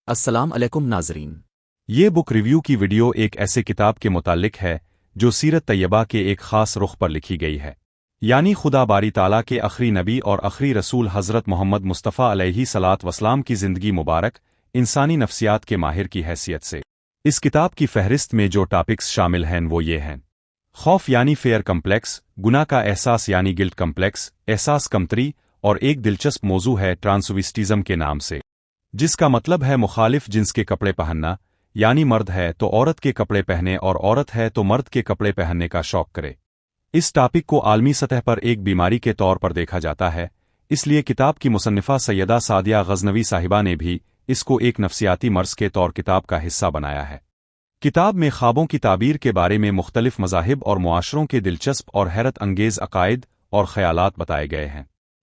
السلام علیکم ناظرین۔ یہ بک ریویو کی ویڈیو ایک ایسے کتاب کے متعلق ہے جو سیرت طیبہ کے ایک خاص رخ پر لکھی گئی ہے، یعنی خدا باری تعالیٰ کے آخری نبی اور آخری رسول حضرت محمد مصطفیٰ علیہ صلاۃ وسلام کی زندگی مبارک انسانی نفسیات کے ماہر کی حیثیت سے۔ اس کتاب کی فہرست میں جو ٹاپکس شامل ہیں وہ یہ ہیں: خوف یعنی فیئر کمپلیکس، گناہ کا احساس یعنی گلٹ کمپلیکس، احساس کمتری، اور ایک دلچسپ موضوع ہے ٹرانسویسٹزم کے نام سے، جس کا مطلب ہے مخالف جنس کے کپڑے پہننا، یعنی مرد ہے تو عورت کے کپڑے پہنے اور عورت ہے تو مرد کے کپڑے پہننے کا شوق کرے۔ اس ٹاپک کو عالمی سطح پر ایک بیماری کے طور پر دیکھا جاتا ہے، اس لیے کتاب کی مصنفہ سیدہ سعدیہ غزنوی صاحبہ نے بھی اس کو ایک نفسیاتی مرض کے طور کتاب کا حصہ بنایا ہے۔ کتاب میں خوابوں کی تعبیر کے بارے میں مختلف مذاہب اور معاشروں کے دلچسپ اور حیرت انگیز عقائد اور خیالات بتائے گئے ہیں۔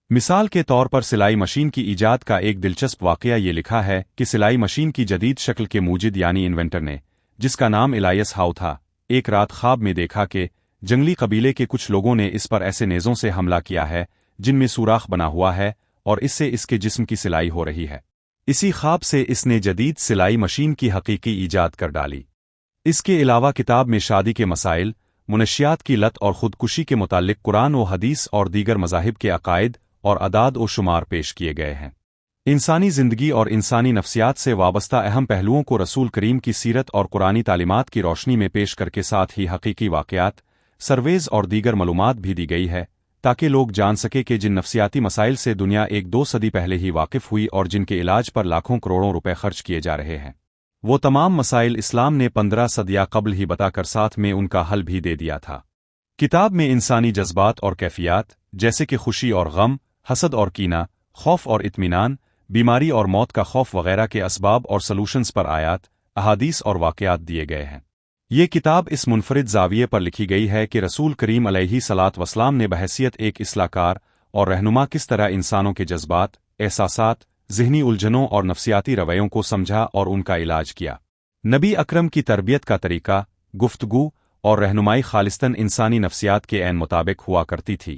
مثال کے طور پر سلائی مشین کی ایجاد کا ایک دلچسپ واقعہ یہ لکھا ہے کہ سلائی مشین کی جدید شکل کے موجد یعنی انوینٹر نے، جس کا نام الیاس ہاؤ تھا، ایک رات خواب میں دیکھا کہ جنگلی قبیلے کے کچھ لوگوں نے اس پر ایسے نیزوں سے حملہ کیا ہے جن میں سوراخ بنا ہوا ہے اور اس سے اس کے جسم کی سلائی ہو رہی ہے۔ اسی خواب سے اس نے جدید سلائی مشین کی حقیقی ایجاد کر ڈالی۔ اس کے علاوہ کتاب میں شادی کے مسائل، منشیات کی لت اور خودکشی کے متعلق قرآن و حدیث اور دیگر مذاہب کے عقائد اور اعداد و شمار پیش کیے گئے ہیں۔ انسانی زندگی اور انسانی نفسیات سے وابستہ اہم پہلوؤں کو رسول کریم کی سیرت اور قرآنی تعلیمات کی روشنی میں پیش کر کے ساتھ ہی حقیقی واقعات، سرویز اور دیگر معلومات بھی دی گئی ہے، تاکہ لوگ جان سکے کہ جن نفسیاتی مسائل سے دنیا ایک دو صدی پہلے ہی واقف ہوئی اور جن کے علاج پر لاکھوں کروڑوں روپے خرچ کیے جا رہے ہیں، وہ تمام مسائل اسلام نے 15 صدیاں قبل ہی بتا کر ساتھ میں ان کا حل بھی دے دیا تھا۔ کتاب میں انسانی جذبات اور کیفیات، جیسے کہ خوشی اور غم، حسد اور کینہ، خوف اور اطمینان، بیماری اور موت کا خوف وغیرہ کے اسباب اور سلوشنز پر آیات، احادیث اور واقعات دیے گئے ہیں۔ یہ کتاب اس منفرد زاویے پر لکھی گئی ہے کہ رسول کریم علیہ صلاۃ وسلام نے بحیثیت ایک اصلاح کار اور رہنما کس طرح انسانوں کے جذبات، احساسات، ذہنی الجھنوں اور نفسیاتی رویوں کو سمجھا اور ان کا علاج کیا۔ نبی اکرم کی تربیت کا طریقہ، گفتگو اور رہنمائی خالصتاً انسانی نفسیات کے عین مطابق ہوا کرتی تھی۔